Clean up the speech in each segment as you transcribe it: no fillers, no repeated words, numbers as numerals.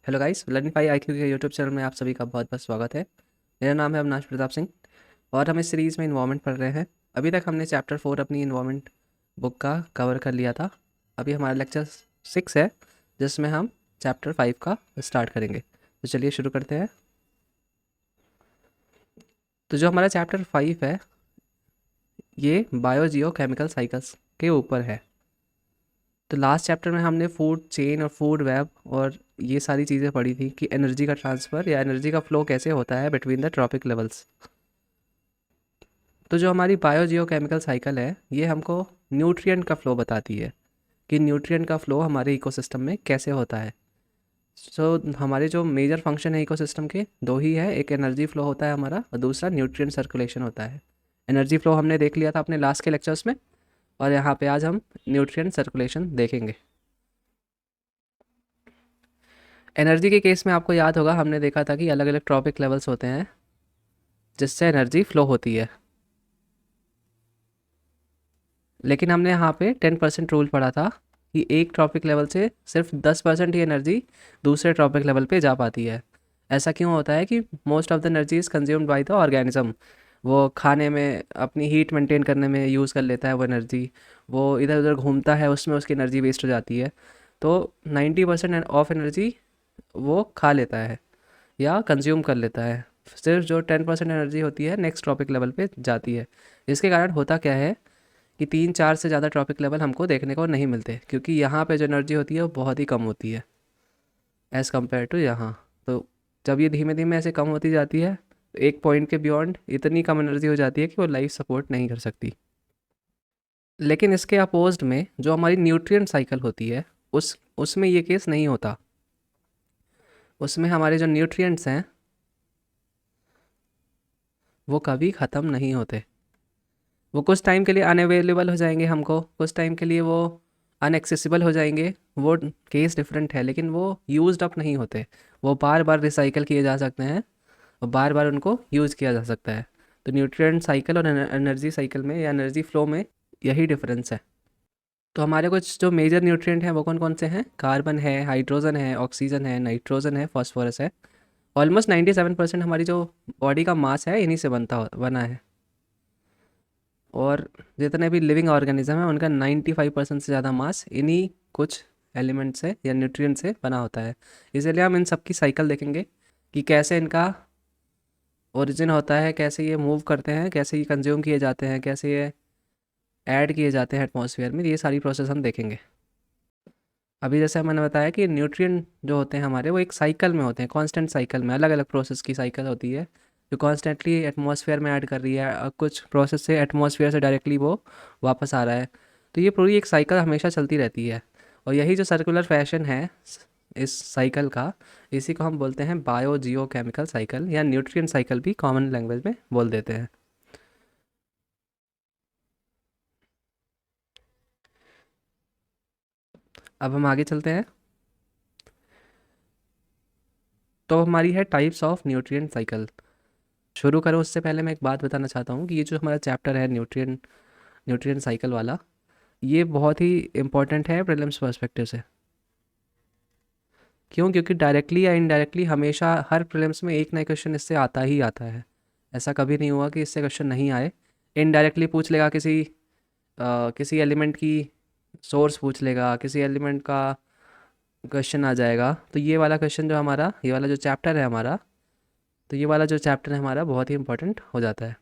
Hello guys, लर्निफाई IQ के YouTube channel में आप सभी का बहुत बहुत स्वागत है। मेरा नाम है अविनाश प्रताप सिंह और हम इस सीरीज़ में इन्वायरमेंट पढ़ रहे हैं। अभी तक हमने चैप्टर 4 अपनी इन्वायरमेंट बुक का कवर कर लिया था। अभी हमारा लेक्चर 6 है जिसमें हम चैप्टर 5 का स्टार्ट करेंगे। तो चलिए शुरू करते हैं। तो जो हमारा चैप्टर 5 है ये बायो जियो केमिकल साइकिल्स के ऊपर है। तो लास्ट चैप्टर में हमने फूड चेन और फूड वेब और ये सारी चीज़ें पढ़ी थी कि एनर्जी का ट्रांसफ़र या एनर्जी का फ्लो कैसे होता है बिटवीन द ट्रॉपिक लेवल्स। तो जो हमारी बायो जियो केमिकल साइकिल है ये हमको न्यूट्रिएंट का फ़्लो बताती है कि न्यूट्रिएंट का फ़्लो हमारे इकोसिस्टम में कैसे होता है। हमारे जो मेजर फंक्शन है इकोसिस्टम के दो ही है, एक एनर्जी फ़्लो होता है हमारा और दूसरा न्यूट्रिएंट सर्कुलेशन होता है। एनर्जी फ़्लो हमने देख लिया था अपने लास्ट के लेक्चर्स में और यहाँ पे आज हम न्यूट्रिएंट सर्कुलेशन देखेंगे। एनर्जी के केस में आपको याद होगा हमने देखा था कि अलग अलग ट्रॉपिक लेवल्स होते हैं जिससे एनर्जी फ्लो होती है, लेकिन हमने यहाँ पे 10% रूल पढ़ा था कि एक ट्रॉपिक लेवल से सिर्फ 10% ही एनर्जी दूसरे ट्रॉपिक लेवल पे जा पाती है। ऐसा क्यों होता है कि most of the energy is consumed by the organism. वो खाने में अपनी हीट मेंटेन करने में यूज़ कर लेता है वो एनर्जी, वो इधर उधर घूमता है उसमें उसकी एनर्जी वेस्ट हो जाती है। तो 90% ऑफ एनर्जी वो खा लेता है या कंज्यूम कर लेता है। सिर्फ जो 10% एनर्जी होती है नेक्स्ट ट्रॉपिक लेवल पे जाती है। इसके कारण होता क्या है कि 3-4 से ज़्यादा ट्रॉपिक लेवल हमको देखने को नहीं मिलते क्योंकि यहाँ पे जो एनर्जी होती है वो बहुत ही कम होती है एज़ कम्पेयर टू यहाँ। तो जब ये धीमे धीमे ऐसे कम होती जाती है तो एक पॉइंट के बियॉन्ड इतनी कम एनर्जी हो जाती है कि वो लाइफ सपोर्ट नहीं कर सकती। लेकिन इसके अपोज्ड में जो हमारी न्यूट्रिएंट साइकिल होती है उसमें ये केस नहीं होता। उसमें हमारे जो न्यूट्रिएंट्स हैं वो कभी ख़त्म नहीं होते। वो कुछ टाइम के लिए अनअवेलेबल हो जाएंगे हमको, कुछ टाइम के लिए वो अनएक्सेसिबल हो जाएंगे, वो केस डिफरेंट है, लेकिन वो यूज्ड अप नहीं होते। वो बार बार रिसाइकल किए जा सकते हैं और बार बार उनको यूज़ किया जा सकता है। तो न्यूट्रिएंट साइकिल और एनर्जी साइकिल में या एनर्जी फ्लो में यही डिफरेंस है। तो हमारे कुछ जो मेजर न्यूट्रिएंट हैं वो कौन कौन से हैं? कार्बन है, हाइड्रोजन है, ऑक्सीजन है, नाइट्रोजन है, फॉस्फोरस है। ऑलमोस्ट 97% हमारी जो बॉडी का मास है इन्हीं से बना है। और जितने भी लिविंग ऑर्गेनिज्म हैं उनका 95% से ज़्यादा मास इन्हीं कुछ एलिमेंट से या न्यूट्रिएंट से बना होता है। इसलिए हम इन सब की साइकिल देखेंगे कि कैसे इनका ओरिजिन होता है, कैसे ये मूव करते हैं, कैसे ये कंज्यूम किए जाते हैं, कैसे ये ऐड किए जाते हैं एटमॉस्फेयर में, ये सारी प्रोसेस हम देखेंगे। अभी जैसे मैंने बताया कि न्यूट्रिएंट जो होते हैं हमारे वो एक साइकिल में होते हैं, कांस्टेंट साइकिल में, अलग अलग प्रोसेस की साइकिल होती है जो कॉन्स्टेंटली एटमॉस्फेयर में ऐड कर रही है और कुछ प्रोसेस से एटमॉस्फेयर से डायरेक्टली वो वापस आ रहा है। तो ये पूरी एक साइकिल हमेशा चलती रहती है और यही जो सर्कुलर फैशन है इस साइकिल का, इसी को हम बोलते हैं बायो जियो केमिकल साइकिल या न्यूट्रिएंट साइकिल भी कॉमन लैंग्वेज में बोल देते हैं। अब हम आगे चलते हैं। तो हमारी है टाइप्स ऑफ न्यूट्रिएंट साइकिल। शुरू करूँ उससे पहले मैं एक बात बताना चाहता हूँ कि ये जो हमारा चैप्टर है न्यूट्रिएंट साइकिल वाला, ये बहुत ही इम्पोर्टेंट है प्रीलिम्स पर्सपेक्टिव से। क्यों? क्योंकि डायरेक्टली या इनडायरेक्टली हमेशा हर प्रीलिम्स में एक नया क्वेश्चन इससे आता ही आता है। ऐसा कभी नहीं हुआ कि इससे क्वेश्चन नहीं आए। इनडायरेक्टली पूछ लेगा, किसी एलिमेंट की सोर्स पूछ लेगा, किसी एलिमेंट का क्वेश्चन आ जाएगा। तो ये वाला क्वेश्चन जो हमारा, ये वाला जो चैप्टर है हमारा, तो ये वाला जो चैप्टर है हमारा बहुत ही इंपॉर्टेंट हो जाता है।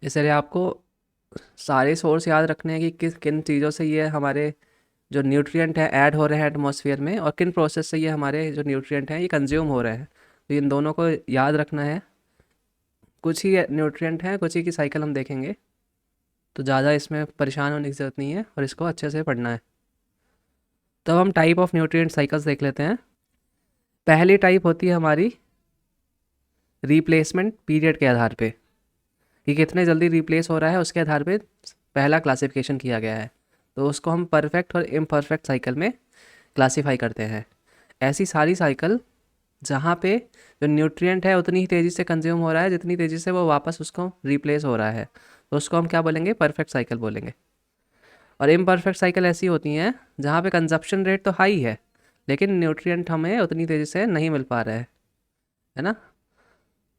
इसलिए आपको सारे सोर्स याद रखने हैं कि किस किन चीज़ों से ये हमारे जो न्यूट्रिएंट है ऐड हो रहे हैं एटमॉस्फेयर में और किन प्रोसेस से ये हमारे जो न्यूट्रिएंट हैं ये कंज्यूम हो रहे हैं। तो इन दोनों को याद रखना है। कुछ ही न्यूट्रिएंट हैं, कुछ ही की साइकिल हम देखेंगे, तो ज़्यादा इसमें परेशान होने की ज़रूरत नहीं है और इसको अच्छे से पढ़ना है। तो अब हम टाइप ऑफ न्यूट्रिएंट साइकिल्स देख लेते हैं। पहली टाइप होती है हमारी रिप्लेसमेंट पीरियड के आधार पे, कि कितने जल्दी रिप्लेस हो रहा है उसके आधार पे पहला क्लासिफिकेशन किया गया है। तो उसको हम परफेक्ट और इम्परफेक्ट साइकिल में क्लासीफाई करते हैं। ऐसी सारी साइकिल जहाँ पे जो न्यूट्रिएंट है उतनी ही तेज़ी से कंज्यूम हो रहा है जितनी तेज़ी से वो वापस उसको रिप्लेस हो रहा है, तो उसको हम क्या बोलेंगे? परफेक्ट साइकिल बोलेंगे। और इम्परफेक्ट साइकिल ऐसी होती हैं जहाँ पे कंजप्शन रेट तो हाई है लेकिन न्यूट्रिएंट हमें उतनी तेज़ी से नहीं मिल पा रहे हैं, है ना।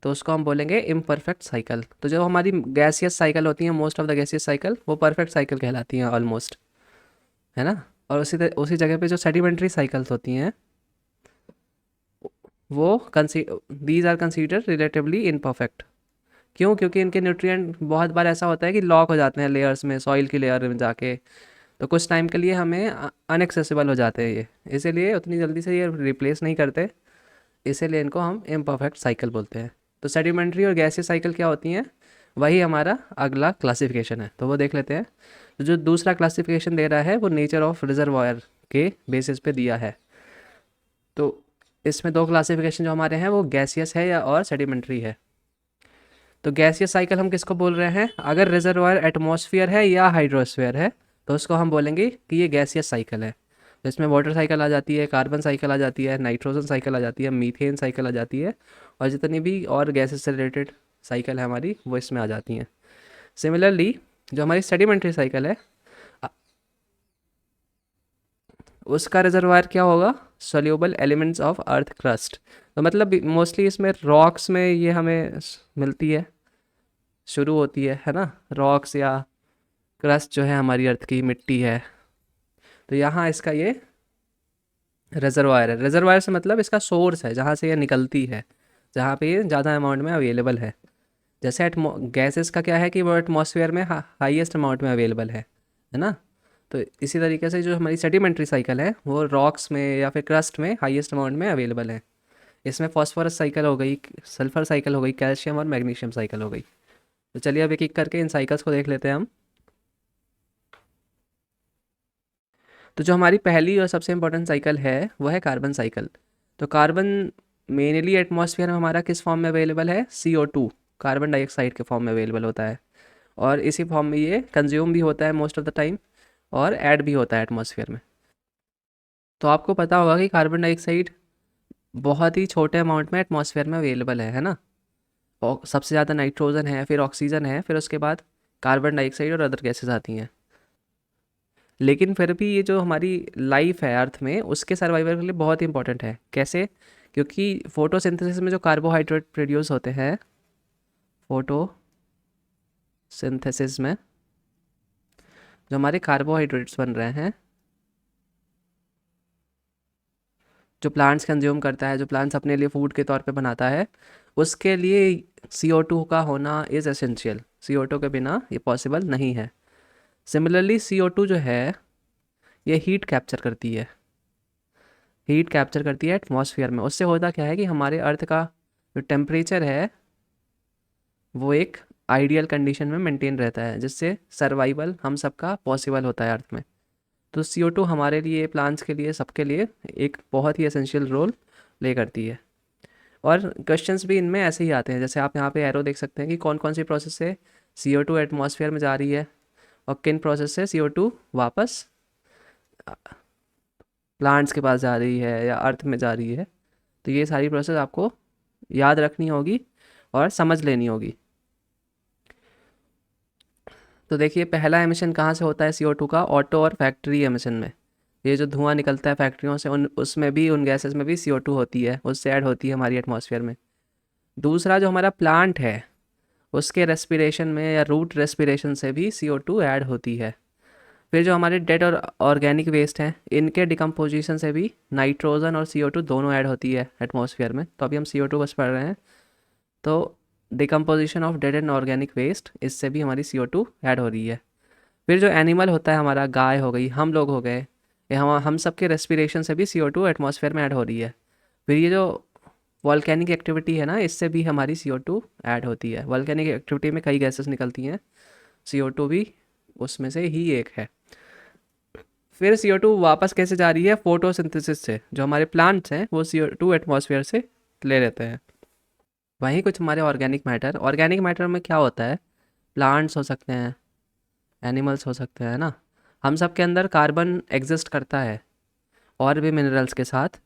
तो उसको हम बोलेंगे इम्परफेक्ट साइकिल। तो जो हमारी गैसियस साइकिल होती हैं, most of the gaseous cycle, वो परफेक्ट साइकिल कहलाती हैं ऑलमोस्ट, है ना। और उसी जगह पे जो सेडिमेंट्री साइकिल्स होती हैं वो these are consider relatively imperfect. क्यों? क्योंकि इनके न्यूट्रिएंट बहुत बार ऐसा होता है कि लॉक हो जाते हैं लेयर्स में, सॉइल की लेयर में जाके, तो कुछ टाइम के लिए हमें अनएक्सेसिबल हो जाते हैं ये, इसीलिए उतनी जल्दी से ये रिप्लेस नहीं करते, इसीलिए इनको हम इम्परफेक्ट साइकिल बोलते हैं। तो सेडिमेंट्री और गैसियस साइकिल क्या होती हैं, वही हमारा अगला क्लासिफिकेशन है, तो वो देख लेते हैं। तो जो दूसरा क्लासिफिकेशन दे रहा है वो नेचर ऑफ रिजर्वायर के बेसिस पे दिया है। तो इसमें दो क्लासिफिकेशन जो हमारे हैं वो गैसियस है या और सेडिमेंट्री है। तो गैसियस साइकिल हम किसको बोल रहे हैं, अगर रिजर्वायर एटमॉस्फेयर है या हाइड्रोस्फीयर है तो उसको हम बोलेंगे कि ये गैसियस साइकिल है। तो इसमें वाटर साइकिल आ जाती है, कार्बन साइकिल आ जाती है, नाइट्रोजन साइकिल आ जाती है, मीथेन साइकिल आ जाती है, और जितनी भी और गैसेस से रिलेटेड साइकिल है हमारी वो इसमें आ जाती हैं। सिमिलरली जो हमारी सेडिमेंट्री साइकिल है अ- उसका रिजर्वायर क्या होगा, soluble elements of earth crust. तो मतलब मोस्टली इसमें रॉक्स में ये हमें मिलती है, शुरू होती है ना, रॉक्स या क्रस्ट जो है हमारी अर्थ की मिट्टी है। तो यहाँ इसका ये रिजर्वायर है। रिजर्वायर से मतलब इसका सोर्स है जहाँ से ये निकलती है, जहाँ पे ये ज़्यादा अमाउंट में अवेलेबल है। जैसे गैसेस का क्या है कि वो एटमॉस्फेयर में हाईएस्ट अमाउंट में अवेलेबल है ना। तो इसी तरीके से जो हमारी सेडिमेंट्री साइकिल है वो रॉक्स में या फिर क्रस्ट में हाईएस्ट अमाउंट में अवेलेबल है। इसमें फॉस्फोरस साइकिल हो गई, सल्फर साइकिल हो गई, कैल्शियम और मैग्नीशियम साइकिल हो गई। तो चलिए अब एक एक करके इन साइकिल्स को देख लेते हैं हम। तो जो हमारी पहली और सबसे इम्पोर्टेंट साइकिल है वो है कार्बन साइकिल। तो कार्बन मेनली एटमॉस्फेयर में हमारा किस फॉर्म में अवेलेबल है, CO2, कार्बन डाइऑक्साइड के फॉर्म में अवेलेबल होता है, और इसी फॉर्म में ये कंज्यूम भी होता है मोस्ट ऑफ द टाइम और ऐड भी होता है एटमॉस्फेयर में। तो आपको पता होगा कि कार्बन डाइऑक्साइड बहुत ही छोटे अमाउंट में एटमॉस्फेयर में अवेलेबल है ना। और सबसे ज़्यादा नाइट्रोजन है, फिर ऑक्सीजन है, फिर उसके बाद कार्बन डाइऑक्साइड और अदर गैसेस आती हैं। लेकिन फिर भी ये जो हमारी लाइफ है अर्थ में उसके सर्वाइवल के लिए बहुत ही इंपॉर्टेंट है। कैसे? क्योंकि फोटोसिंथेसिस में जो कार्बोहाइड्रेट प्रोड्यूस होते हैं, फोटोसिंथेसिस में जो हमारे कार्बोहाइड्रेट्स बन रहे हैं, जो प्लांट्स कंज्यूम करता है, जो प्लांट्स अपने लिए फूड के तौर पे बनाता है, उसके लिए CO2 का होना इज़ एसेंशियल। CO2 के बिना ये पॉसिबल नहीं है। सिमिलरली CO2 जो है ये हीट कैप्चर करती है एटमॉस्फेयर में। उससे होता क्या है कि हमारे अर्थ का जो टेम्परेचर है वो एक आइडियल कंडीशन में मेंटेन रहता है, जिससे सर्वाइवल हम सबका पॉसिबल होता है अर्थ में। तो CO2 हमारे लिए, प्लांट्स के लिए, सबके लिए एक बहुत ही एसेंशियल रोल प्ले करती है। और क्वेश्चंस भी इनमें ऐसे ही आते हैं, जैसे आप यहाँ पे एरो देख सकते हैं कि कौन कौन सी प्रोसेस से CO2 एटमॉस्फेयर में जा रही है और किन प्रोसेस से CO2 वापस प्लांट्स के पास जा रही है या अर्थ में जा रही है। तो ये सारी प्रोसेस आपको याद रखनी होगी और समझ लेनी होगी। तो देखिए पहला एमिशन कहाँ से होता है CO2 का, ऑटो और फैक्ट्री एमिशन में। ये जो धुआं निकलता है फैक्ट्रियों से, उन उसमें भी, उन गैसेस में भी CO2 होती है, उससे ऐड होती है हमारी एटमॉस्फेयर में। दूसरा जो हमारा प्लांट है उसके रेस्पिरेशन में या रूट रेस्पिरेशन से भी CO2 ऐड होती है। फिर जो हमारे डेड और ऑर्गेनिक वेस्ट हैं इनके डिकम्पोजिशन से भी नाइट्रोजन और CO2 दोनों ऐड होती है एटमॉस्फेयर में। तो अभी हम CO2 बस पढ़ रहे हैं। तो decomposition of dead and organic waste, इससे भी हमारी CO2 ऐड हो रही है। फिर जो एनिमल होता है हमारा, गाय हो गई, हम लोग हो गए, ये हम सब के रेस्पिरेशन से भी CO2 एटमॉस्फेयर में ऐड हो रही है। फिर ये जो वॉल्केनिक एक्टिविटी है ना, इससे भी हमारी CO2 ऐड होती है। वॉल्केनिक एक्टिविटी में कई गैसेस निकलती हैं, CO2 भी उसमें से ही एक है। फिर CO2 वापस कैसे जा रही है, फोटोसिंथेसिस से। जो हमारे प्लांट्स हैं वो CO2 एटमॉस्फेयर से ले लेते हैं। वहीं कुछ हमारे ऑर्गेनिक मैटर में क्या होता है, प्लांट्स हो सकते हैं, एनिमल्स हो सकते हैं ना, हम सब के अंदर कार्बन एग्जिस्ट करता है और भी मिनरल्स के साथ।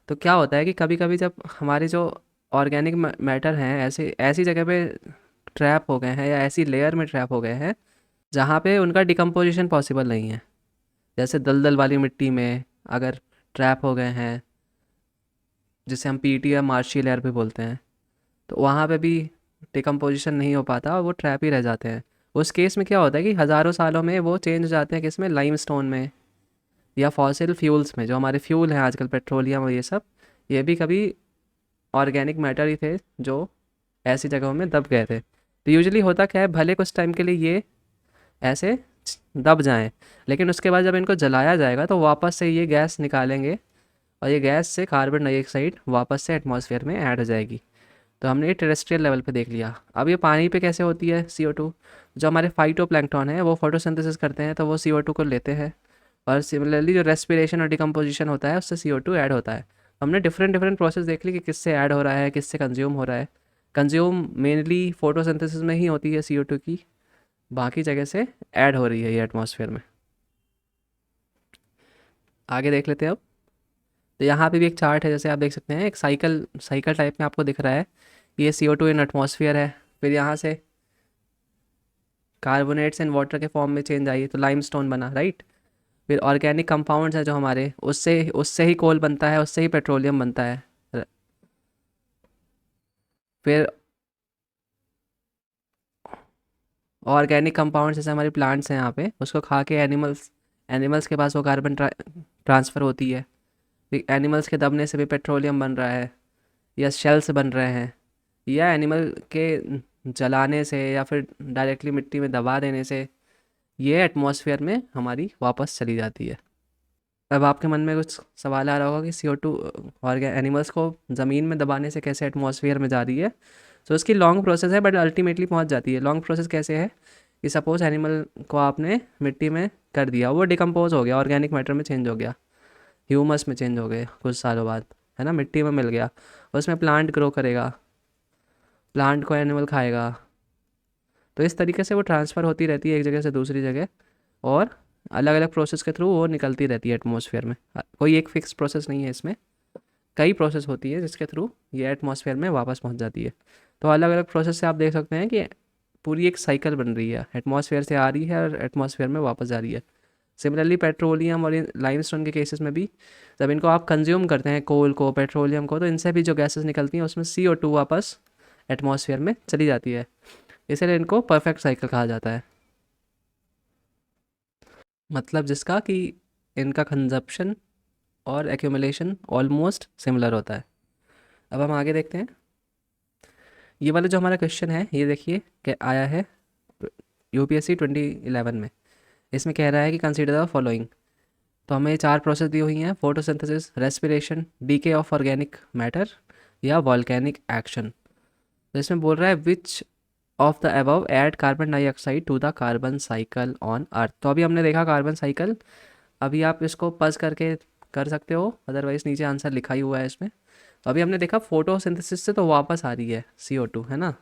तो क्या होता है कि कभी कभी जब हमारे जो ऑर्गेनिक मैटर हैं ऐसे ऐसी जगह पे ट्रैप हो गए हैं या ऐसी लेयर में ट्रैप हो गए हैं जहाँ पे उनका डिकम्पोजिशन पॉसिबल नहीं है, जैसे दलदल वाली मिट्टी में अगर ट्रैप हो गए हैं, जिसे हम पीटी या मार्शियल एयर भी बोलते हैं, तो वहाँ पे भी डिकम्पोजिशन नहीं हो पाता और वो ट्रैप ही रह जाते हैं। उस केस में क्या होता है कि हज़ारों सालों में वो चेंज हो जाते हैं किस में, लाइमस्टोन में या फॉसिल फ्यूल्स में। जो हमारे फ्यूल हैं आजकल, पेट्रोलियम और ये सब, ये भी कभी ऑर्गेनिक मैटर ही थे जो ऐसी जगहों में दब गए थे। तो यूजुअली होता क्या है, भले कुछ टाइम के लिए ये ऐसे दब जाएं, लेकिन उसके बाद जब इनको जलाया जाएगा तो वापस से ये गैस निकालेंगे और ये गैस से कार्बन डाइऑक्साइड वापस से एटमॉस्फेयर में ऐड हो जाएगी। तो हमने ये टेरेस्ट्रियल लेवल पे देख लिया। अब ये पानी पे कैसे होती है CO2? जो हमारे फाइटोप्लैंक्टन है वो फोटोसिंथेसिस करते हैं, तो वो CO2 को लेते हैं, और सिमिलरली जो रेस्पिरेशन और डिकम्पोजिशन होता है उससे CO2 ऐड होता है। हमने डिफरेंट डिफरेंट प्रोसेस देख ली कि किससे ऐड हो रहा है, किससे कंज्यूम हो रहा है। कंज्यूम मेनली फोटोसिंथेसिस में ही होती है CO2 की, बाकी जगह से ऐड हो रही है ये एटमॉस्फेयर में। आगे देख लेते हैं अब। तो यहाँ पे भी एक चार्ट है, जैसे आप देख सकते हैं, एक साइकिल साइकिल टाइप में आपको दिख रहा है। ये CO2 इन एटमॉस्फेयर है, फिर यहाँ से कार्बोनेट्स एंड वाटर के फॉर्म में चेंज आई तो लाइमस्टोन बना, राइट। फिर ऑर्गेनिक कंपाउंड्स हैं जो हमारे, उससे उससे ही कोल बनता है, उससे ही पेट्रोलियम बनता है। फिर ऑर्गेनिक कंपाउंड्स जैसे हमारे प्लांट्स हैं यहाँ पे, उसको खा के एनिमल्स एनिमल्स के पास वो कार्बन ट्रांसफ़र होती है। फिर एनिमल्स के दबने से भी पेट्रोलियम बन रहा है, या शेल्स बन रहे हैं, या एनिमल के जलाने से या फिर डायरेक्टली मिट्टी में दबा देने से ये एटमॉस्फेयर में हमारी वापस चली जाती है। अब आपके मन में कुछ सवाल आ रहा होगा कि CO2 और एनिमल्स को ज़मीन में दबाने से कैसे एटमॉस्फेयर में जा रही है। तो इसकी लॉन्ग प्रोसेस है, बट अल्टीमेटली पहुंच जाती है। लॉन्ग प्रोसेस कैसे है कि सपोज़ एनिमल को आपने मिट्टी में कर दिया, वो डिकम्पोज हो गया, ऑर्गेनिक मैटर में चेंज हो गया, ह्यूमस में चेंज हो गए कुछ सालों बाद, है ना, मिट्टी में मिल गया, उसमें प्लांट ग्रो करेगा, प्लांट को एनिमल खाएगा। तो इस तरीके से वो ट्रांसफ़र होती रहती है एक जगह से दूसरी जगह, और अलग अलग प्रोसेस के थ्रू वो निकलती रहती है एटमॉस्फेयर में। कोई एक फिक्स प्रोसेस नहीं है इसमें, कई प्रोसेस होती है जिसके थ्रू ये एटमॉस्फेयर में वापस पहुंच जाती है। तो अलग अलग प्रोसेस से आप देख सकते हैं कि पूरी एक साइकिल बन रही है, एटमॉस्फेयर से आ रही है और एटमॉस्फेयर में वापस जा रही है। सिमिलरली पेट्रोलियम और लाइमस्टोन के केसेस में भी, जब इनको आप कंज्यूम करते हैं, कोल को, पेट्रोलियम को, तो इनसे भी जो गैसेस निकलती हैं उसमें CO2 वापस एटमॉस्फेयर में चली जाती है। इसलिए इनको परफेक्ट साइकिल कहा जाता है, मतलब जिसका कि इनका कंजप्शन और एक्यूमुलेशन ऑलमोस्ट सिमिलर होता है। अब हम आगे देखते हैं। ये वाला जो हमारा क्वेश्चन है, ये देखिए कि आया है UPSC 2011 में। इसमें कह रहा है कि कंसीडर द फॉलोइंग। तो हमें चार प्रोसेस दी हुई हैं, photosynthesis, respiration, decay of organic matter, या वॉल्केनिक एक्शन। तो इसमें बोल रहा है which of the above add carbon dioxide to the carbon cycle on earth. तो अभी हमने देखा कार्बन साइकिल, अभी आप इसको पज करके कर सकते हो, अदरवाइज नीचे आंसर लिखा ही हुआ है इसमें। तो अभी हमने देखा फोटोसिंथेसिस से तो वापस आ रही है CO2, है ना।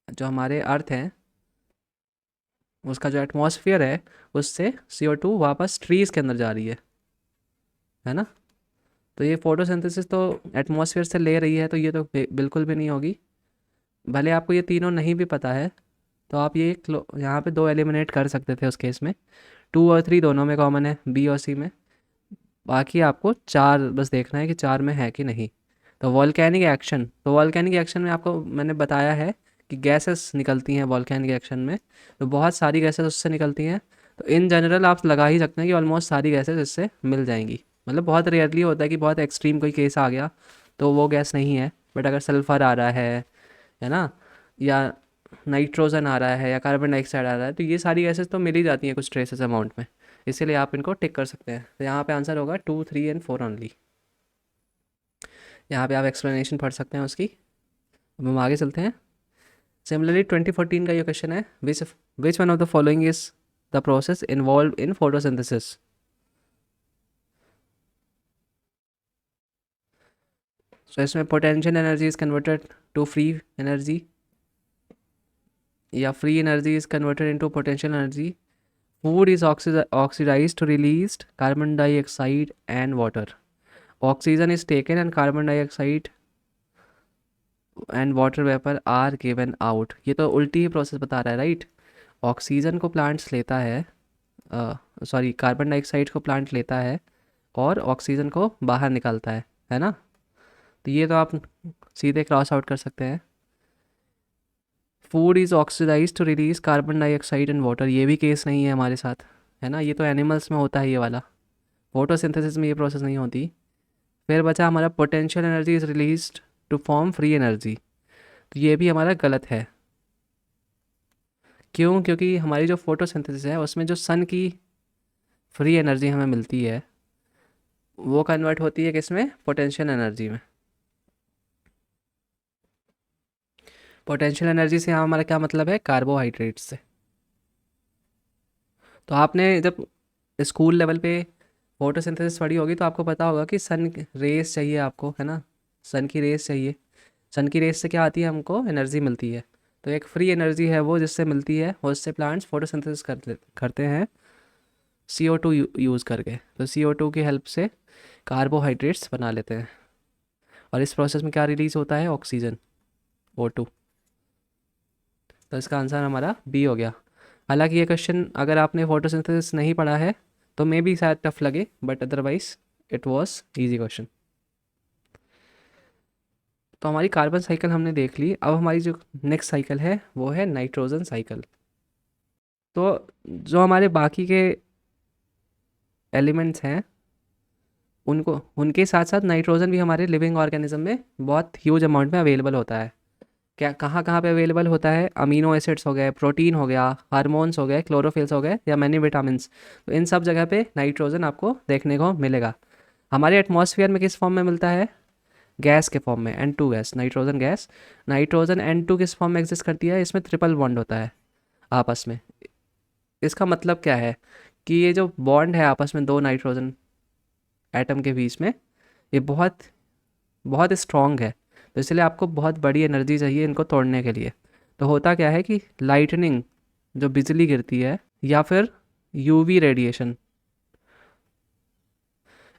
जो हमारे अर्थ हैं उसका जो एटमॉस्फेयर है उससे CO2 वापस ट्रीज़ के अंदर जा रही है ना। तो ये फोटोसिंथेसिस तो एटमॉस्फेयर से ले रही है, तो ये तो बिल्कुल भी नहीं होगी। भले आपको ये तीनों नहीं भी पता है तो आप ये यहाँ पे दो एलिमिनेट कर सकते थे उस केस में। 2 और 3 दोनों में कॉमन है, B और C में। बाकी आपको 4 बस देखना है कि 4 में है कि नहीं। तो वॉल्केनिक एक्शन, तो वॉल्केनिक एक्शन में आपको मैंने बताया है कि गैसेस निकलती हैं वॉल्केनिक एक्शन में, तो बहुत सारी गैसेस उससे निकलती हैं। तो इन जनरल आप लगा ही सकते हैं कि ऑलमोस्ट सारी गैसेस इससे मिल जाएंगी। मतलब बहुत रेयरली होता है कि बहुत एक्सट्रीम कोई केस आ गया तो वो गैस नहीं है, बट अगर सल्फ़र आ रहा है ना, या नाइट्रोजन आ रहा है, या कार्बन डाइऑक्साइड आ रहा है, तो ये सारी गैसेस तो मिल ही जाती हैं कुछ ट्रेसेस अमाउंट में। इसीलिए आप इनको टिक कर सकते हैं। तो यहाँ पे आंसर होगा 2, 3 एंड 4 ओनली। यहाँ पे आप एक्सप्लेनेशन पढ़ सकते हैं उसकी। अब हम आगे चलते हैं। सिमिलरली 2014 का ये क्वेश्चन है, which one of the following is the process involve in photosynthesis. So इसमें potential energy is converted to free energy, या free energy is converted into potential energy. Food is oxidised to released carbon dioxide and water. Oxygen is taken and carbon dioxide and water vapour are given out. ये तो उल्टी ही process बता रहा है, right. Oxygen को plants लेता है, sorry carbon dioxide को प्लांट लेता है और ऑक्सीजन को बाहर निकालता है ना। तो ये तो आप सीधे क्रॉस आउट कर सकते हैं। Food is oxidise to release carbon dioxide and water, ये भी केस नहीं है हमारे साथ, है ना। ये तो एनिमल्स में होता है ये वाला, फोटोसिंथेसिस में ये प्रोसेस नहीं होती। फिर बचा हमारा potential energy is release to form free energy, तो ये भी हमारा गलत है। क्यों? क्योंकि हमारी जो फोटोसिंथेसिस है उसमें जो सन की फ्री एनर्जी हमें मिलती है वो कन्वर्ट होती है किस में? पोटेंशियल एनर्जी में। पोटेंशियल एनर्जी से यहाँ हमारा क्या मतलब है? कार्बोहाइड्रेट्स से। तो आपने जब स्कूल लेवल पे फोटोसिंथेसिस पढ़ी होगी तो आपको पता होगा कि सन रेस चाहिए आपको, है ना। सन की रेस चाहिए। सन की रेस से क्या आती है? हमको एनर्जी मिलती है। तो एक फ्री एनर्जी है वो जिससे मिलती है, और उससे प्लांट्स फोटोसिंथेसिस करते हैं CO2 यूज़ करके। तो CO2 की हेल्प से कार्बोहाइड्रेट्स बना लेते हैं, और इस प्रोसेस में क्या रिलीज़ होता है? Oxygen, O2। तो इसका आंसर हमारा बी हो गया। हालांकि ये क्वेश्चन अगर आपने फोटोसिंथेसिस नहीं पढ़ा है तो मे बी शायद टफ लगे, but otherwise it was easy question. तो हमारी कार्बन साइकिल हमने देख ली। अब हमारी जो नेक्स्ट साइकिल है वो है नाइट्रोजन साइकिल। तो जो हमारे बाकी के एलिमेंट्स हैं उनको, उनके साथ साथ नाइट्रोजन भी हमारे लिविंग ऑर्गेनिज्म में बहुत ह्यूज अमाउंट में अवेलेबल होता है। क्या कहाँ कहाँ पे अवेलेबल होता है? अमीनो एसिड्स हो गए, प्रोटीन हो गया, हार्मोन्स हो गए, क्लोरोफिल्स हो गए, या मैनी विटामिन्स। तो इन सब जगह पे नाइट्रोजन आपको देखने को मिलेगा। हमारे एटमॉस्फेयर में किस फॉर्म में मिलता है? गैस के फॉर्म में, N2 gas, nitrogen gas. Nitrogen N2 किस फॉर्म में एग्जिस्ट करती है? इसमें ट्रिपल बॉन्ड होता है आपस में। इसका मतलब क्या है? कि ये जो बॉन्ड है आपस में दो नाइट्रोजन एटम के बीच में, ये बहुत बहुत स्ट्रॉन्ग है। तो इसलिए आपको बहुत बड़ी एनर्जी चाहिए इनको तोड़ने के लिए। तो होता क्या है कि लाइटनिंग, जो बिजली गिरती है, या फिर UV रेडिएशन,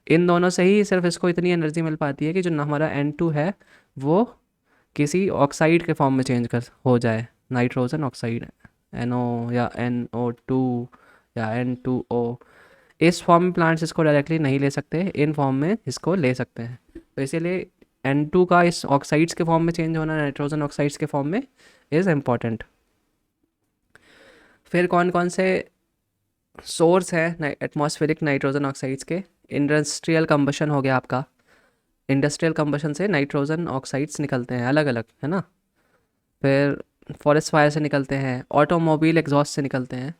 इन दोनों से ही सिर्फ इसको इतनी एनर्जी मिल पाती है कि जो हमारा N2 है वो किसी ऑक्साइड के फॉर्म में चेंज कर हो जाए, नाइट्रोजन ऑक्साइड, NO या NO2 या N2O। इस फॉर्म में प्लांट्स इसको डायरेक्टली नहीं ले सकते, इन फॉर्म में इसको ले सकते हैं। तो इसीलिए N2 का इस ऑक्साइड्स के फॉर्म में चेंज होना नाइट्रोजन ऑक्साइड्स के फॉर्म में इज़ इम्पॉर्टेंट। फिर कौन कौन से सोर्स हैं एटमॉस्फेरिक नाइट्रोजन ऑक्साइड्स के? इंडस्ट्रियल कंबशन हो गया आपका। इंडस्ट्रियल कंबशन से नाइट्रोजन ऑक्साइड्स निकलते हैं अलग अलग, है ना। फिर फॉरेस्ट फायर से निकलते हैं, ऑटोमोबाइल एग्जॉस्ट से निकलते हैं,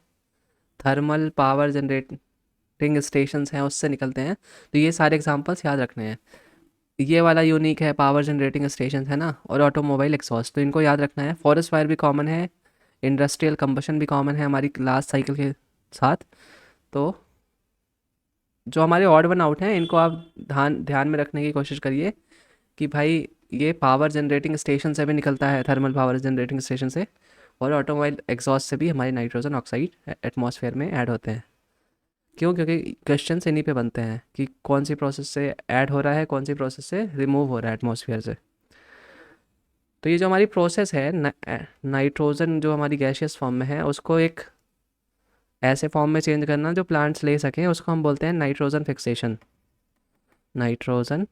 थर्मल पावर जनरेटिंग स्टेशंस हैं उससे निकलते हैं। तो ये सारे एग्जांपल्स याद रखने हैं। ये वाला यूनिक है, पावर जनरेटिंग स्टेशन है ना, और ऑटोमोबाइल एग्जॉस्ट, तो इनको याद रखना है। फॉरेस्ट फायर भी कॉमन है, इंडस्ट्रियल कंबशन भी कॉमन है हमारी लास्ट साइकिल के साथ। तो जो हमारे ऑड वन आउट हैं इनको आप ध्यान ध्यान में रखने की कोशिश करिए कि भाई ये पावर जनरेटिंग स्टेशन से भी निकलता है, थर्मल पावर जनरेटिंग स्टेशन से, और ऑटोमोबाइल एग्जॉस्ट से भी हमारे नाइट्रोजन ऑक्साइड एटमॉस्फेयर में ऐड होते हैं। क्यों? क्योंकि क्वेश्चन इन्हीं पे बनते हैं कि कौन सी प्रोसेस से ऐड हो रहा है, कौन सी प्रोसेस से रिमूव हो रहा है एटमॉस्फेयर से। तो ये जो हमारी प्रोसेस है नाइट्रोजन जो हमारी गैशियस फॉर्म में है उसको एक ऐसे फॉर्म में चेंज करना जो प्लांट्स ले सकें, उसको हम बोलते हैं नाइट्रोजन फिक्सेशन। Nitrogen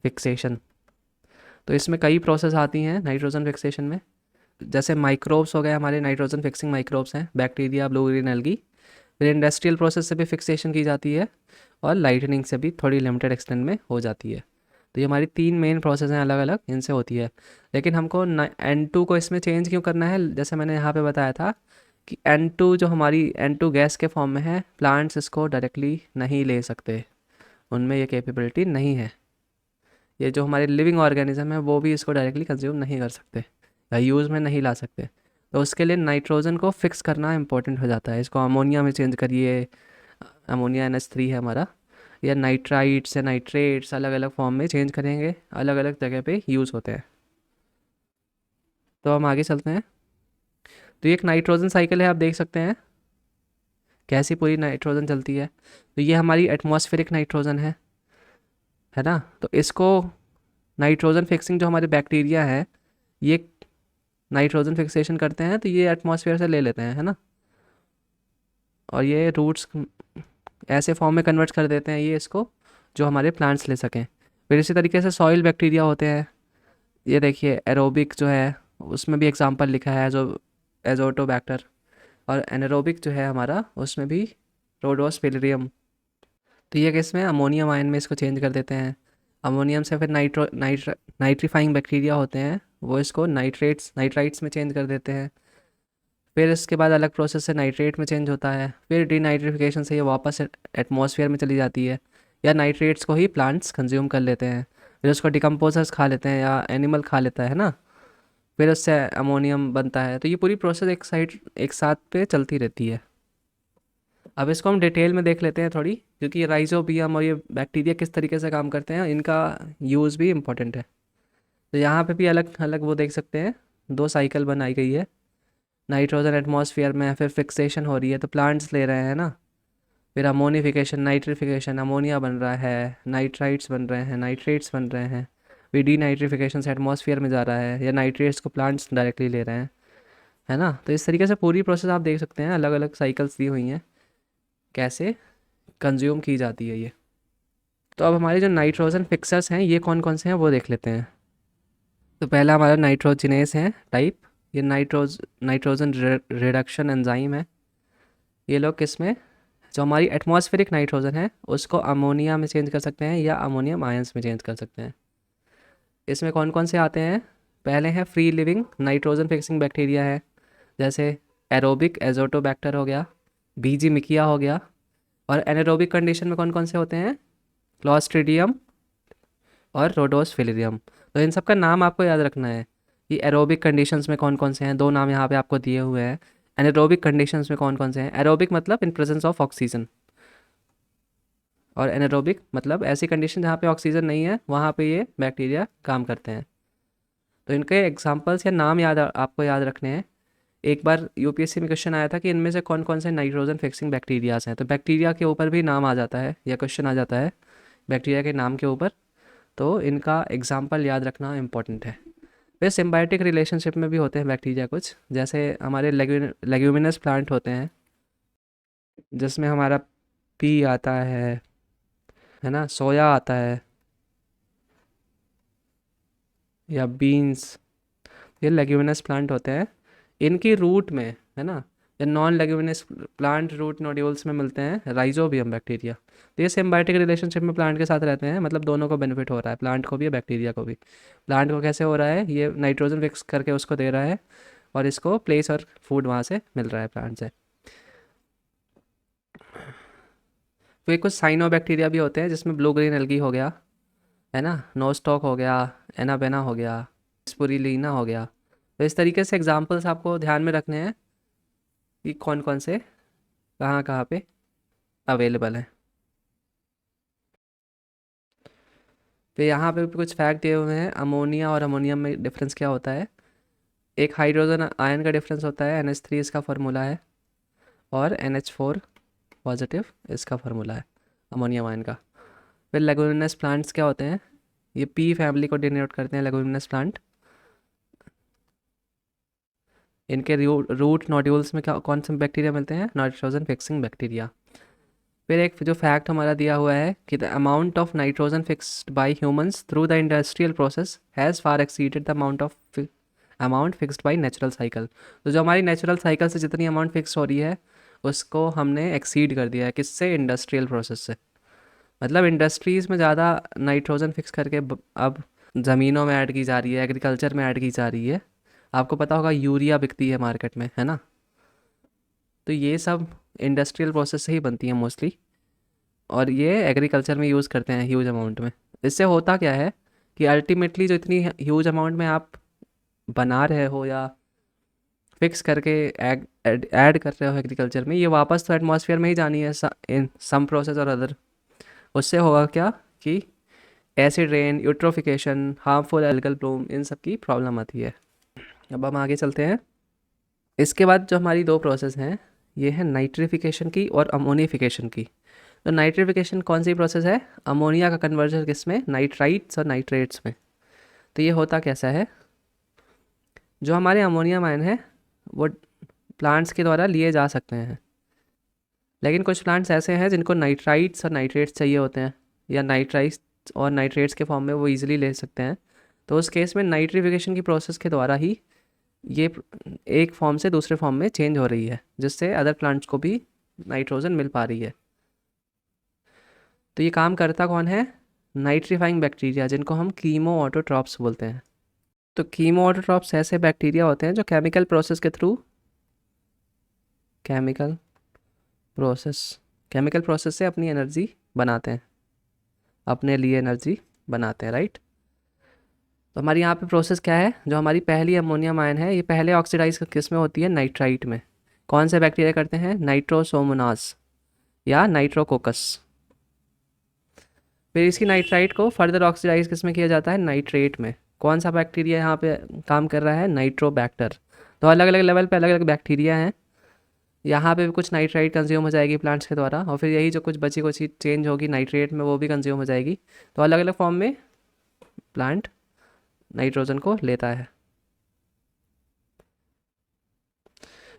fixation. तो इसमें कई प्रोसेस आती हैं नाइट्रोजन फिक्सेशन में। जैसे माइक्रोब्स हो गए हमारे, नाइट्रोजन फिक्सिंग माइक्रोब्स हैं, बैक्टीरिया, ब्लू ग्रीन एल्गी। फिर इंडस्ट्रियल प्रोसेस से भी फिक्सेशन की जाती है, और लाइटनिंग से भी थोड़ी लिमिटेड एक्सटेंट में हो जाती है। तो ये हमारी 3 मेन प्रोसेस हैं अलग अलग, इनसे होती है। लेकिन हमको N2 को इसमें चेंज क्यों करना है? जैसे मैंने यहाँ पे बताया था कि N2 जो हमारी N2 गैस के फॉर्म में है, प्लांट्स इसको डायरेक्टली नहीं ले सकते, उनमें ये कैपेबिलिटी नहीं है। ये जो हमारे लिविंग ऑर्गेनिज्म है वो भी इसको डायरेक्टली कंज्यूम नहीं कर सकते या यूज़ में नहीं ला सकते। तो उसके लिए नाइट्रोजन को फिक्स करना इंपॉर्टेंट हो जाता है। इसको अमोनिया में चेंज करिए, अमोनिया NH3 है हमारा, या नाइट्राइट्स या नाइट्रेट्स अलग अलग फॉर्म में चेंज करेंगे, अलग अलग जगह पे यूज़ होते हैं। तो हम आगे चलते हैं। तो ये एक नाइट्रोजन साइकिल है, आप देख सकते हैं कैसी पूरी नाइट्रोजन चलती है। तो ये हमारी एटमॉस्फेरिक नाइट्रोजन है ना। तो इसको नाइट्रोजन फिक्सिंग जो हमारे बैक्टीरिया हैं ये नाइट्रोजन फिक्सेशन करते हैं, तो ये एटमॉस्फेयर से ले लेते हैं, है ना। और ये रूट्स ऐसे फॉर्म में कन्वर्ट कर देते हैं ये इसको, जो हमारे प्लांट्स ले सकें। फिर इसी तरीके से सॉइल बैक्टीरिया होते हैं, ये देखिए एरोबिक जो है उसमें भी एग्जांपल लिखा है जो एजोटोबैक्टर, और एनारोबिक जो है हमारा उसमें भी रोडोस्पिलिरियम। तो ये किस में अमोनियम आयन में इसको चेंज कर देते हैं। अमोनियम से फिर नाइट्रीफाइंग बैक्टीरिया होते हैं, वो इसको नाइट्राइट्स में चेंज कर देते हैं। फिर इसके बाद अलग प्रोसेस से नाइट्रेट में चेंज होता है, फिर डीनाइट्रिफिकेशन से ये वापस एटमॉस्फेयर में चली जाती है, या नाइट्रेट्स को ही प्लांट्स कंज्यूम कर लेते हैं, फिर उसको डिकम्पोजर्स खा लेते हैं या एनिमल खा लेता है ना, फिर उससे अमोनियम बनता है। तो ये पूरी प्रोसेस एक साथ पे चलती रहती है। अब इसको हम डिटेल में देख लेते हैं थोड़ी, क्योंकि ये राइजोबियम और ये बैक्टीरिया किस तरीके से काम करते हैं, इनका यूज़ भी इम्पोर्टेंट है। तो यहाँ पे भी अलग अलग वो देख सकते हैं, दो साइकिल बनाई गई है। नाइट्रोजन एटमॉस्फेयर में, फिर फिक्सेशन हो रही है तो प्लांट्स ले रहे हैं ना, फिर अमोनिफिकेशन, नाइट्रिफिकेशन, अमोनिया बन रहा है, नाइट्राइट्स बन रहे हैं, नाइट्रेट्स बन रहे हैं, फिर डीनाइट्रिफिकेशन से एटमॉस्फेयर में जा रहा है, या नाइट्रेट्स को प्लांट्स डायरेक्टली ले रहे हैं, है ना। तो इस तरीके से पूरी प्रोसेस आप देख सकते हैं, अलग अलग साइकिल्स दी हुई हैं कैसे कंज्यूम की जाती है ये। तो अब हमारे जो नाइट्रोजन फिक्सर्स हैं ये कौन कौन से हैं वो देख लेते हैं। तो पहला हमारा नाइट्रोजिनेस है टाइप, ये नाइट्रोजन रिडक्शन एंजाइम है। ये लोग किस में, जो हमारी एटमॉस्फेरिक नाइट्रोजन है उसको अमोनिया में चेंज कर सकते हैं या अमोनियम आयंस में चेंज कर सकते हैं। इसमें कौन कौन से आते हैं, पहले हैं free living nitrogen fixing bacteria है, जैसे एरोबिक एजोटोबैक्टर हो गया, बीजी मिकिया हो गया। और एनारोबिक कंडीशन में कौन कौन से होते हैं, क्लॉस्ट्रीडियम और रोडोस्फिलिरियम। तो इन सब का नाम आपको याद रखना है कि एरोबिक कंडीशंस में कौन कौन से हैं, दो नाम यहाँ पे आपको दिए हुए हैं। एनारोबिक कंडीशंस में कौन कौन से हैं, एरोबिक मतलब इन प्रेजेंस ऑफ ऑक्सीजन, और एनारोबिक मतलब ऐसी कंडीशन जहाँ पे ऑक्सीजन नहीं है वहाँ पे ये बैक्टीरिया काम करते हैं। तो इनके एग्जांपल्स या नाम आपको याद रखने हैं। एक बार यूपीएससी में क्वेश्चन आया था कि इनमें से कौन कौन से नाइट्रोजन फिक्सिंग बैक्टीरियाज हैं, तो बैक्टीरिया के ऊपर भी नाम आ जाता है या क्वेश्चन आ जाता है बैक्टीरिया के नाम के ऊपर, तो इनका एग्जाम्पल याद रखना इम्पॉर्टेंट है। वे सिम्बायोटिक रिलेशनशिप में भी होते हैं बैक्टीरिया कुछ, जैसे हमारे लेग्यूमिनस प्लांट होते हैं जिसमें हमारा पी आता है ना, सोया आता है या बीन्स, ये लेग्यूमिनस प्लांट होते हैं। इनकी रूट में, है ना, या non leguminous plant root nodules में मिलते हैं राइजोबियम बैक्टीरिया। तो ये सिम्बायोटिक रिलेशनशिप में प्लांट के साथ रहते हैं, मतलब दोनों को बेनिफिट हो रहा है, प्लांट को भी बैक्टीरिया को भी। प्लांट को कैसे हो रहा है, ये नाइट्रोजन फिक्स करके उसको दे रहा है और इसको प्लेस और फूड वहाँ से मिल रहा है प्लांट से। फिर कुछ साइनो बैक्टीरिया भी होते हैं जिसमें ब्लू ग्रीन एल्गी हो गया, है ना, नोस्टॉक हो गया, एनाबेना हो गया, स्पुरिलीना हो गया। तो इस तरीके से एग्जाम्पल्स आपको ध्यान में रखने हैं कि कौन कौन से कहाँ कहाँ पे अवेलेबल है। तो यहाँ पे भी कुछ फैक्ट दिए हुए हैं, अमोनिया और अमोनियम में डिफरेंस क्या होता है। एक हाइड्रोजन आयन का डिफरेंस होता है, NH3 इसका फार्मूला है, और NH4 पॉजिटिव इसका फार्मूला है अमोनियम आयन का। फिर लेगुमिनस प्लांट्स क्या होते हैं, ये पी फैमिली को डिनोट करते हैं लेगुमिनस प्लांट। इनके रूट नोड्यूल्स में क्या कौन से बैक्टीरिया मिलते हैं, नाइट्रोजन फिक्सिंग बैक्टीरिया। फिर एक जो फैक्ट हमारा दिया हुआ है कि the amount of nitrogen fixed by humans through the industrial process has far exceeded the amount fixed by natural cycle. तो जो हमारी नेचुरल साइकिल से जितनी अमाउंट फिक्स हो रही है उसको हमने एक्सीड कर दिया है, किससे, इंडस्ट्रियल प्रोसेस से। मतलब इंडस्ट्रीज़ में ज़्यादा नाइट्रोजन फिक्स करके अब ज़मीनों में ऐड की जा रही है, एग्रीकल्चर में ऐड की जा रही है। आपको पता होगा यूरिया बिकती है मार्केट में, है ना। तो ये सब इंडस्ट्रियल प्रोसेस से ही बनती हैं मोस्टली, और ये एग्रीकल्चर में यूज़ करते हैं ह्यूज अमाउंट में। इससे होता क्या है कि अल्टीमेटली जो इतनी ह्यूज अमाउंट में आप बना रहे हो या फिक्स करके ऐड कर रहे हो एग्रीकल्चर में, ये वापस तो एटमॉस्फेयर में ही जानी है इन सम प्रोसेस और अदर। उससे होगा क्या कि acid rain, eutrophication, harmful algal bloom, इन सब की प्रॉब्लम आती है। अब हम आगे चलते हैं। इसके बाद जो हमारी दो प्रोसेस हैं ये है नाइट्रिफिकेशन की और अमोनिफिकेशन की। तो नाइट्रिफिकेशन कौन सी प्रोसेस है, अमोनिया का कन्वर्जन किस में, नाइट्राइट्स और नाइट्रेट्स में। तो ये होता कैसा है, जो हमारे अमोनियम आयन है वो प्लांट्स के द्वारा लिए जा सकते हैं, लेकिन कुछ प्लांट्स ऐसे हैं जिनको नाइट्राइट्स और नाइट्रेट्स चाहिए होते हैं, या नाइट्राइट्स और नाइट्रेट्स के फॉर्म में वो ईजिली ले सकते हैं। तो उस केस में नाइट्रिफिकेशन की प्रोसेस के द्वारा ही ये एक फॉर्म से दूसरे फॉर्म में चेंज हो रही है, जिससे अदर प्लांट्स को भी नाइट्रोजन मिल पा रही है। तो ये काम करता कौन है? नाइट्रीफाइंग बैक्टीरिया, जिनको हम कीमो ऑटोट्रॉप्स बोलते हैं। तो कीमो ऑटोट्रॉप्स ऐसे बैक्टीरिया होते हैं जो केमिकल प्रोसेस के थ्रू केमिकल प्रोसेस से अपनी एनर्जी बनाते हैं, अपने लिए एनर्जी बनाते हैं, राइट। तो हमारी यहाँ पे प्रोसेस क्या है? जो हमारी पहली अमोनियम आयन है, ये पहले ऑक्सीडाइज किस में होती है? नाइट्राइट में। कौन से बैक्टीरिया करते हैं? नाइट्रोसोमोनास या नाइट्रोकोकस। फिर इसकी नाइट्राइट को फर्दर ऑक्सीडाइज किस में किया जाता है? नाइट्रेट में। कौन सा बैक्टीरिया यहाँ पे काम कर रहा है? नाइट्रोबैक्टर। तो अलग अलग लेवल पे अलग अलग बैक्टीरिया हैं। यहाँ पे भी कुछ नाइट्राइट कंज्यूम हो जाएगी प्लांट्स के द्वारा, और फिर यही जो कुछ बची कुछ चेंज होगी नाइट्रेट में, वो भी कंज्यूम हो जाएगी। तो अलग अलग फॉर्म में प्लांट नाइट्रोजन को लेता है।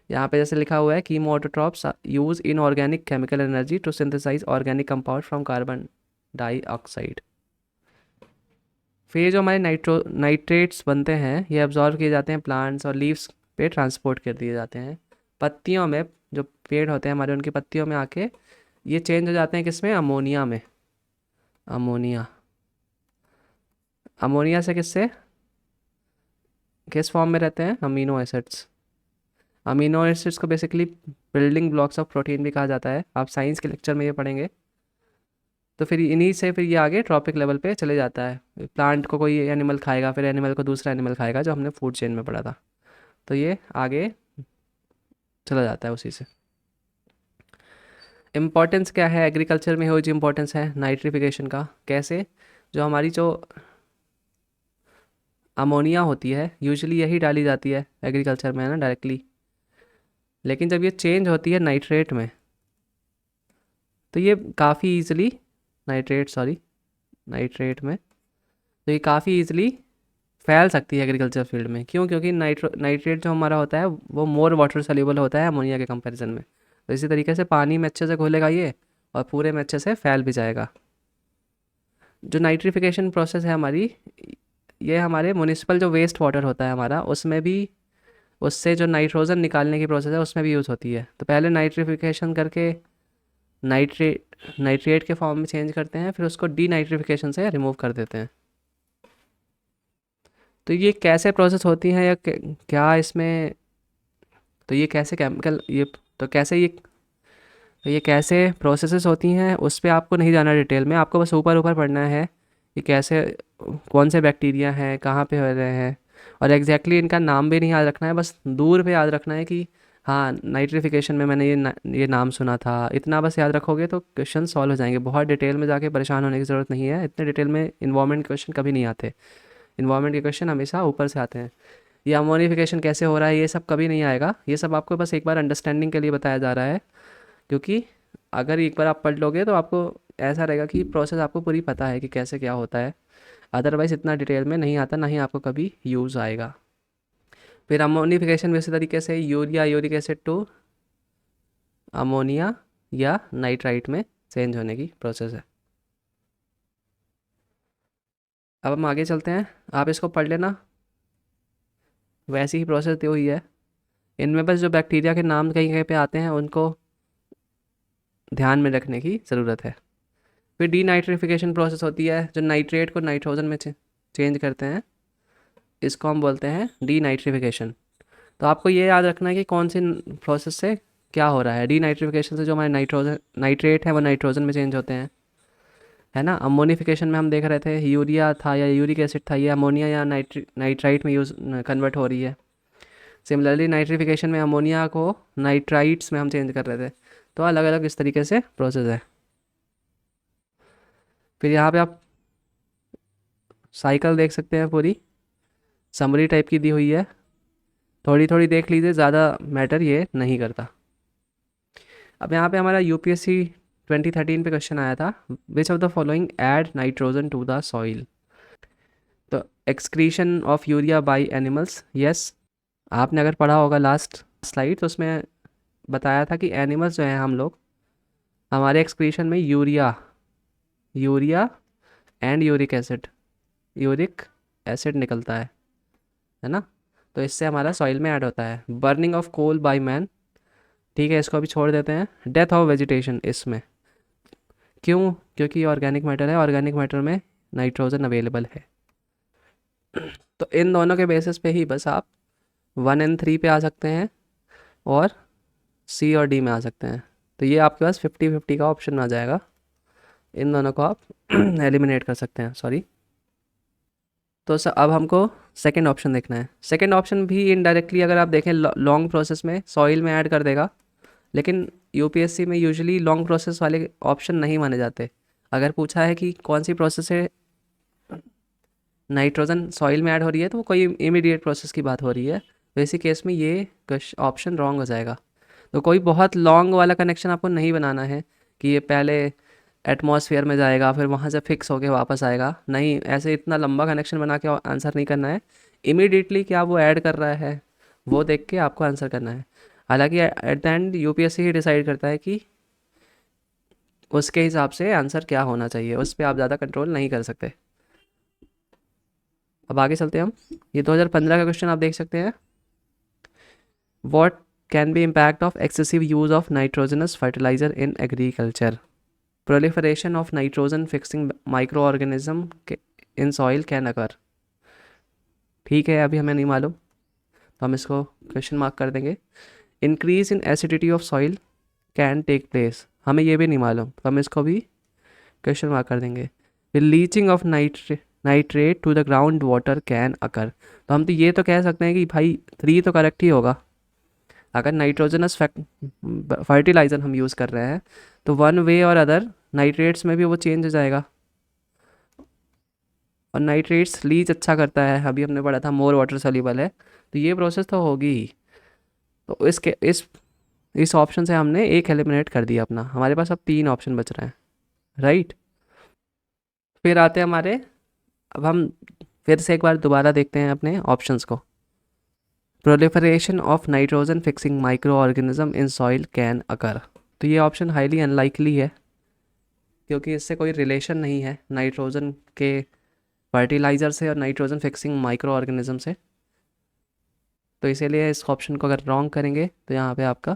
यहाँ पे जैसे लिखा हुआ है, chemo autotrophs use inorganic chemical energy to synthesise organic compound from carbon dioxide. फिर जो हमारे नाइट्रेट्स बनते हैं, ये एब्जॉर्व किए जाते हैं प्लांट्स और लीव्स पे ट्रांसपोर्ट कर दिए जाते हैं। पत्तियों में, जो पेड़ होते हैं हमारे, उनकी पत्तियों में आके ये चेंज हो जाते हैं किसमें? अमोनिया में। अमोनिया से किस फॉर्म में रहते हैं? Amino acids. अमीनो एसिड्स को basically building blocks of protein भी कहा जाता है, आप साइंस के लेक्चर में ये पढ़ेंगे। तो फिर इन्हीं से फिर ये आगे ट्रॉपिक लेवल पे चले जाता है। प्लांट को कोई एनिमल खाएगा, फिर एनिमल को दूसरा एनिमल खाएगा, जो हमने फूड चेन में पढ़ा था। तो ये आगे चला जाता है उसी से। इम्पॉर्टेंस क्या है एग्रीकल्चर में? ह्यूज इम्पॉर्टेंस है नाइट्रिफिकेशन का। कैसे? जो हमारी जो अमोनिया होती है, यूजुअली यही डाली जाती है एग्रीकल्चर में, है ना, डायरेक्टली। लेकिन जब ये चेंज होती है नाइट्रेट में, तो ये काफ़ी ईजिली नाइट्रेट में, तो ये काफ़ी ईजिली फैल सकती है एग्रीकल्चर फील्ड में। क्यों? क्योंकि नाइट्रेट जो हमारा होता है वो मोर वाटर सल्यूबल होता है अमोनिया के कंपैरिजन में। तो इसी तरीके से पानी में अच्छे से घुलेगा ये, और पूरे में अच्छे से फैल भी जाएगा। जो नाइट्रिफिकेशन प्रोसेस है हमारी, ये हमारे म्यूनिसिपल जो वेस्ट वाटर होता है हमारा, उसमें भी, उससे जो नाइट्रोजन निकालने की प्रोसेस है उसमें भी यूज़ होती है। तो पहले नाइट्रिफिकेशन करके नाइट्रेट के फॉर्म में चेंज करते हैं, फिर उसको डी नाइट्रिफिकेशन से रिमूव कर देते हैं। तो ये कैसे प्रोसेस होती हैं, या क्या इसमें, तो ये कैसे केमिकल, ये तो कैसे ये कैसे प्रोसेसेस होती हैं, उस पर आपको नहीं जाना डिटेल में, आपको बस ऊपर ऊपर पढ़ना है कि कैसे, कौन से बैक्टीरिया हैं, कहाँ पे हो रहे हैं, और एग्जैक्टली इनका नाम भी नहीं याद रखना है, बस दूर पे याद रखना है कि हाँ नाइट्रिफिकेशन में मैंने ये नाम सुना था। इतना बस याद रखोगे तो क्वेश्चन सॉल्व हो जाएंगे। बहुत डिटेल में जाके परेशान होने की ज़रूरत नहीं है, इतने डिटेल में इन्वायरमेंट के क्वेश्चन कभी नहीं आते। इन्वायरमेंट के क्वेश्चन हमेशा ऊपर से आते हैं। ये अमोनिफिकेशन कैसे हो रहा है, ये सब कभी नहीं आएगा। ये सब आपको बस एक बार अंडरस्टैंडिंग के लिए बताया जा रहा है, क्योंकि अगर एक बार आप पढ़ लोगे तो आपको ऐसा रहेगा कि प्रोसेस आपको पूरी पता है कि कैसे क्या होता है। अदरवाइज़ इतना डिटेल में नहीं आता, ना ही आपको कभी यूज़ आएगा। फिर अमोनिफिकेशन भी इसी तरीके से urea uric acid to ammonia या नाइट्राइट में चेंज होने की प्रोसेस है। अब हम आगे चलते हैं, आप इसको पढ़ लेना, वैसी ही प्रोसेस दी हुई है। इनमें बस जो बैक्टीरिया के नाम कहीं कहीं पे आते हैं उनको ध्यान में रखने की ज़रूरत है। फिर डी नाइट्रिफिकेशन प्रोसेस होती है, जो नाइट्रेट को नाइट्रोजन में चेंज करते हैं, इसको हम बोलते हैं डी नाइट्रिफिकेशन। तो आपको ये याद रखना है कि कौन सी प्रोसेस से क्या हो रहा है। डी नाइट्रिफिकेशन से जो हमारे नाइट्रेट है वो नाइट्रोजन में चेंज होते हैं, है ना। अमोनिफिकेशन में हम देख रहे थे यूरिया था या यूरिक एसिड था, ये अमोनिया या नाइट्राइट में कन्वर्ट हो रही है। सिमिलरली नाइट्रिफिकेशन में अमोनिया को नाइट्राइट्स में हम चेंज कर रहे थे। तो अलग अलग इस तरीके से प्रोसेस है। फिर यहाँ पे आप साइकिल देख सकते हैं, पूरी समरी टाइप की दी हुई है, थोड़ी थोड़ी देख लीजिए, ज़्यादा मैटर ये नहीं करता। अब यहाँ पे हमारा यूपीएससी 2013 पे क्वेश्चन आया था, which of the following add nitrogen to the soil. तो excretion of urea by animals, yes. आपने अगर पढ़ा होगा लास्ट स्लाइड, तो उसमें बताया था कि एनिमल्स जो हैं हम लोग, हमारे एक्सक्रीशन में यूरिया एंड यूरिक एसिड निकलता है ना। तो इससे हमारा सॉइल में ऐड होता है। Burning of coal by man, ठीक है, इसको अभी छोड़ देते हैं। डेथ ऑफ वेजिटेशन, इसमें क्यों? क्योंकि ऑर्गेनिक मैटर है, ऑर्गेनिक मैटर में नाइट्रोजन अवेलेबल है। तो इन दोनों के बेसिस पे ही बस आप 1 and 3 पे आ सकते हैं और सी और डी में आ सकते हैं। तो ये आपके पास 50-50 का ऑप्शन आ जाएगा। इन दोनों को आप एलिमिनेट कर सकते हैं, सॉरी। तो अब हमको सेकंड ऑप्शन देखना है। सेकंड ऑप्शन भी इनडायरेक्टली अगर आप देखें लॉन्ग प्रोसेस में सॉइल में ऐड कर देगा, लेकिन यूपीएससी में यूजुअली लॉन्ग प्रोसेस वाले ऑप्शन नहीं माने जाते। अगर पूछा है कि कौन सी प्रोसेस से नाइट्रोजन सॉइल में ऐड हो रही है, तो वो कोई इमीडिएट प्रोसेस की बात हो रही है, तो इसी केस में ये ऑप्शन रॉन्ग हो जाएगा। तो कोई बहुत लॉन्ग वाला कनेक्शन आपको नहीं बनाना है कि ये पहले एटमॉस्फेयर में जाएगा फिर वहाँ से फिक्स होके वापस आएगा, नहीं, ऐसे इतना लंबा कनेक्शन बना के आंसर नहीं करना है। इमीडिएटली क्या वो ऐड कर रहा है वो देख के आपको आंसर करना है। हालांकि at the end UPSC he decide करता है कि उसके हिसाब से आंसर क्या होना चाहिए, उस पर आप ज़्यादा कंट्रोल नहीं कर सकते। अब आगे चलते हैं हम। ये 2015 का क्वेश्चन आप देख सकते हैं। What can be impact of excessive use of nitrogenous fertiliser in agriculture? Proliferation of nitrogen fixing microorganism in soil can occur. ठीक है, अभी हमें नहीं मालूम तो हम इसको क्वेश्चन मार्क कर देंगे। Increase in acidity of soil can take place, हमें ये भी नहीं मालूम तो हम इसको भी क्वेश्चन मार्क कर देंगे। फिर leaching of nitrate to the ground water can occur, तो हम तो ये तो कह सकते हैं कि भाई 3 तो करेक्ट ही होगा। अगर नाइट्रोजनस फर्टिलाइज़र हम यूज़ कर रहे हैं तो वन वे और अदर नाइट्रेट्स में भी वो चेंज हो जाएगा, और नाइट्रेट्स लीच अच्छा करता है, अभी हमने पढ़ा था मोर वाटर सॉल्युबल है, तो ये प्रोसेस तो होगी ही। तो इस ऑप्शन से हमने एक एलिमिनेट कर दिया अपना, हमारे पास अब 3 ऑप्शन बच रहे हैं, राइट। फिर आते हैं हमारे, अब हम फिर से एक बार दोबारा देखते हैं अपने ऑप्शंस को। Proliferation of nitrogen fixing microorganism in soil can occur, तो ये ऑप्शन हाईली अनलाइकली है क्योंकि इससे कोई रिलेशन नहीं है नाइट्रोजन के फर्टिलाइज़र से और नाइट्रोजन फिक्सिंग माइक्रो ऑर्गेनिज्म से। तो इसीलिए इस ऑप्शन को अगर रॉन्ग करेंगे तो यहाँ पे आपका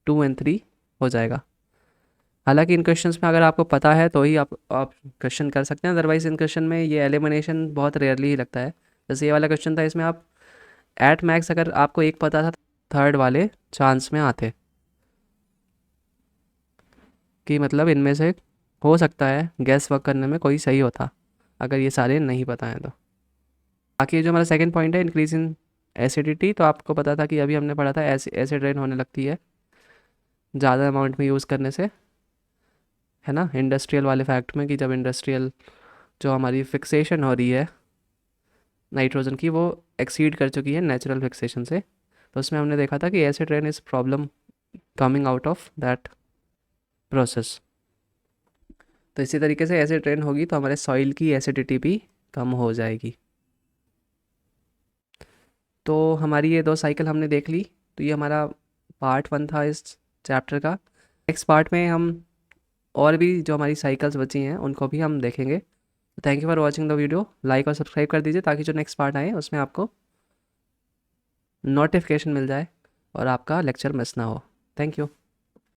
2 and 3 हो जाएगा। हालांकि इन क्वेश्चंस में अगर आपको पता है तो ही आप क्वेश्चन कर सकते हैं, अदरवाइज इन क्वेश्चन में ये एलिमिनेशन बहुत रेयरली ही लगता है। जैसे ये वाला क्वेश्चन था, इसमें आप एट मैक्स अगर आपको एक पता था, थर्ड वाले चांस में आते कि मतलब इनमें से हो सकता है गैस वर्क करने में कोई सही होता, अगर ये सारे नहीं पता हैं तो। बाकी जो हमारा सेकंड पॉइंट है इंक्रीज इन एसिडिटी, तो आपको पता था कि अभी हमने पढ़ा था एसिड रेन होने लगती है ज़्यादा अमाउंट में यूज़ करने से, है ना, इंडस्ट्रियल वाले फैक्ट में, कि जब इंडस्ट्रियल जो हमारी फिक्सेशन हो रही है नाइट्रोजन की वो एक्सीड कर चुकी है नेचुरल फिक्सेशन से, तो उसमें हमने देखा था कि acid rain is problem coming out of that process. तो इसी तरीके से एसिड रेन होगी तो हमारे सॉइल की एसिडिटी भी कम हो जाएगी। तो हमारी ये 2 साइकिल हमने देख ली, तो ये हमारा पार्ट 1 था इस चैप्टर का। नेक्स्ट पार्ट में हम और भी जो हमारी साइकिल्स बची हैं उनको भी हम देखेंगे। Thank you for watching the video, like और सब्सक्राइब कर दीजिए ताकि जो नेक्स्ट पार्ट आए उसमें आपको नोटिफिकेशन मिल जाए और आपका लेक्चर मिस ना हो। Thank you.